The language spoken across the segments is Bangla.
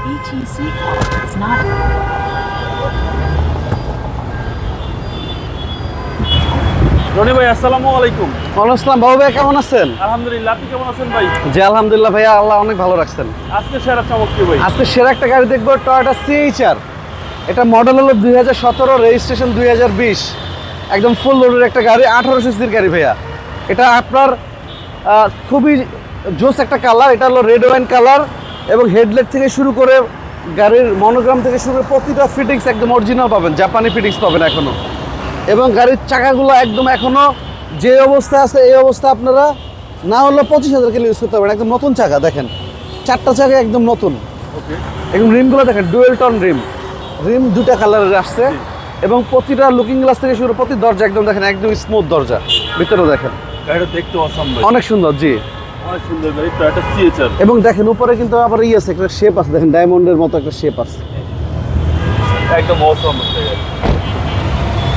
ETC call is not. Roni ভাই আসসালামু আলাইকুম। ওয়ালাইকুম আসসালাম। বাবু ভাই কেমন আছেন? আলহামদুলিল্লাহ, আপনি কেমন আছেন ভাই? জি আলহামদুলিল্লাহ ভাইয়া, আল্লাহ অনেক ভালো রাখছেন। আজকে সেরা চমক কি ভাই? আজকে সেরা একটা গাড়ি দেখবো, টয়োটা CHR। এটা মডেল হলো 2017, রেজিস্ট্রেশন 2020। একদম ফুল লোডের একটা গাড়ি, 1800 সিসির গাড়ি ভাইয়া। এটা আপনার খুবই জোস একটা কালার। এটা হলো রেড ওয়াইন কালার এবং হেডলাইট থেকে শুরু করে গাড়ির মনোগ্রাম থেকে শুরু করে প্রতিটা ফিটিংস একদম অরিজিনাল পাবেন, জাপানি ফিটিংস পাবেন এখনো। এবং গাড়ির চাকাগুলো একদম এখনো যে অবস্থা আছে এই অবস্থা আপনারা না হলে 25,000 কিলো ইউজ করতে পারবেন। একদম নতুন চাকা দেখেন, চারটা চাকা একদম নতুন। ওকে, এবং রিমগুলো দেখেন ডুয়েল টন রিম দুটা কালারের আসছে এবং প্রতিটা লুকিং গ্লাস থেকে শুরু প্রতি দরজা একদম দেখেন একদম স্মুথ দরজা। ভিতরে দেখেন গাড়িটা দেখতে অসাম ভাই, অনেক সুন্দর। জি অনেক সুন্দর গাড়ি, টয়োটা CHR। এবং দেখেন উপরে কিন্তু আবার আছে একটা শেপ আছে, দেখেন ডায়মন্ডের মতো একটা শেপ আছে। একদম অসাম একটা গাড়ি,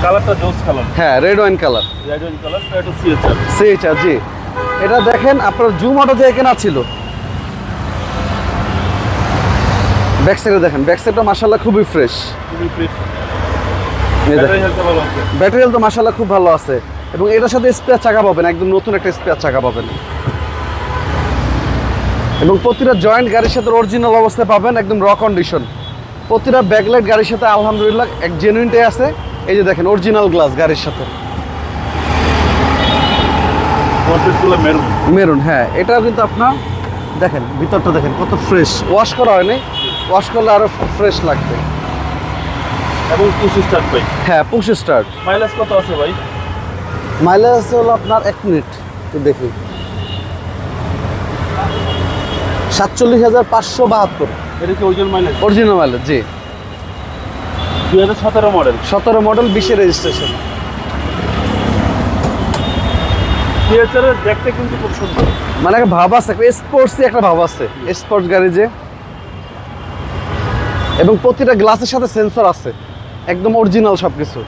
কালারটা জোস কালার। হ্যাঁ, red wine colour, red wine colour, Toyota CHR। CHR। জি এটা দেখেন আপনার জুম অটো দিয়ে কেনা ছিল। ব্যাক সাইডে দেখেন, ব্যাক সাইডটা মাশাআল্লাহ খুবই ফ্রেশ। খুবই ফ্রেশ, এই দেখেন ব্যাটারি হেলথ ভালো আছে। ব্যাটারি হেলথ তো মাশাআল্লাহ খুব ভালো আছে এবং এটার সাথে স্পেয়ার চাকা পাবেন, একদম নতুন একটা স্পেয়ার চাকা পাবেন। এবং প্রতিটা জয়েন্ট গাড়ির সাথে অরিজিনাল অবস্থায় পাবেন, একদম র কন্ডিশন। প্রতিটা ব্যাকলাইট গাড়ির সাথে আলহামদুলিল্লাহ এক জেনুইনটাই আছে। এই যে দেখেন অরিজিনাল গ্লাস গাড়ির সাথে, কন্ট্রাক্টগুলো মেরুন। মেরুন। হ্যাঁ, এটাও কিন্তু আপনার দেখেন ভিতরটা দেখেন কত ফ্রেশ, ওয়াশ করা হয়নি, ওয়াশ করলে আরো ফ্রেশ লাগবে। এবং পুশ স্টার্ট ভাই। হ্যাঁ, পুশ স্টার্ট। মাইলেজ কত আছে ভাই? মাইলেজ হলো আপনার 1 মিনিট একটু দেখি, 47,572 এটা কি অরিজিনাল মাইলেজ? Original mileage. জি 2017 মডেল। 17 model, 20 registration. CHR এর দেখতে কিন্তু খুব সুন্দর, মানে একটা ভাব আছে, একটা স্পোর্টসই একটা ভাব আছে, স্পোর্টস গাড়ি যে। এবং প্রতিটা গ্লাসের সাথে সেন্সর আছে, একদম অরিজিনাল সবকিছু।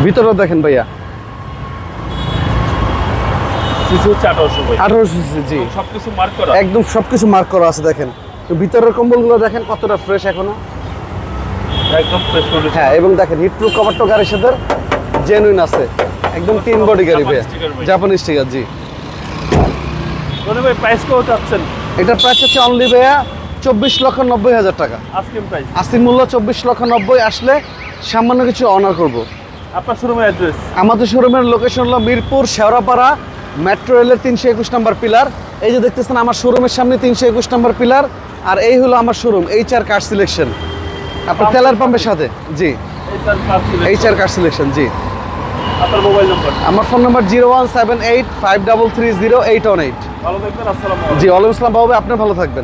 ভিতরে দেখেন ভাইয়া, সিসি হচ্ছে 1800 ভাই। 1800 সিসি। জি সবকিছু মার্ক করা, একদম সবকিছু মার্ক করা আছে। দেখেন তো ভিতরের কম্বলগুলো দেখেন কতটা ফ্রেশ এখনো। একদম ফ্রেশ কন্ডিশন। হ্যাঁ, এবং দেখেন হিটপ্রুফ কভারটা গাড়ির সাথে জেনুইন আছে, একদম 3 বডি গাড়ি ভাইয়া, জাপানি স্টিকার। জি রনি ভাই প্রাইস কত চাচ্ছেন? এটার প্রাইস হচ্ছে অনলি ভাইয়া 24,90,000 টাকা। Asking price. আস্তিক মূল্য 24,90,000। আসলে সামান্য কিছু অনার করব। আপনার শোরুমের অ্যাড্রেস? আমাদের শোরুমের লোকেশন হলো মিরপুর শেওড়াপাড়া মেট্রো রেলের 321 নম্বর পিলার। এই যে দেখতেছেন আমার শোরুমের সামনে 321 নম্বর পিলার। আর এই হলো আমার শোরুম HR কার সিলেকশন, আপনার তেলার পাম্পের সাথে। জি HR কার সিলেকশন। জি আপনার মোবাইল নাম্বার? আমার ফোন নাম্বার 01785330818। ভালো থাকবেন, আসসালামু আলাইকুম। জি ওয়ালাইকুম আসসালাম বাবু, আপনি ভালো থাকবেন।